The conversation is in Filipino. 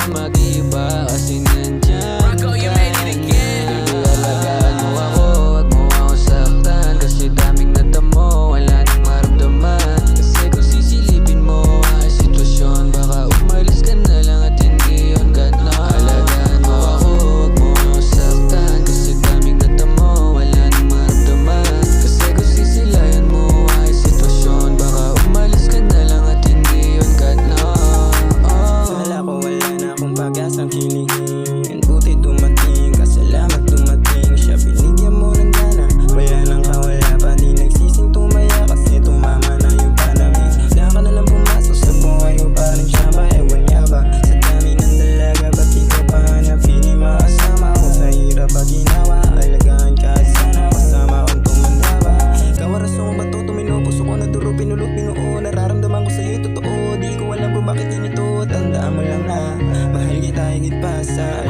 na mag-iba kasi nandyan ka na. Alagaan mo ako, wag mo ako saktan, kasi daming natamo, wala nang maramdaman. Kasi kung sisilipin mo ang sitwasyon, baka umalis ka na lang at hindi yun gana. Alagaan mo ako, wag mo ako saktan, kasi daming natamo, wala nang maramdaman. Kasi kung sisilayan mo ang sitwasyon, baka umalis ka na lang at hindi yun gana. Sala ko wala na akong pag-asang kilingin, buti dumating ka, salamat dumating siya. Binigyan mo ng gana, wala nang kawala pa, di nagsising tumaya kasi tumama na yung panamig. Bigla ka na lang pumasok sa buhay ko, parang siya ba, ewan niya ba? Sa dami ng dalaga, ba't di ko pa hanap? Hindi makasama ko sa hirap pag ginawa, alagaan ka at sana kasama kong tumanda ba? Ikaw ang rason ko ba to, tumino, puso ko na duro, pinulot, binuo, nararamdaman ko sa'yo totoo. Di ko alam kung bakit ganito, tandaan mo lang na mahal kita higit pa sa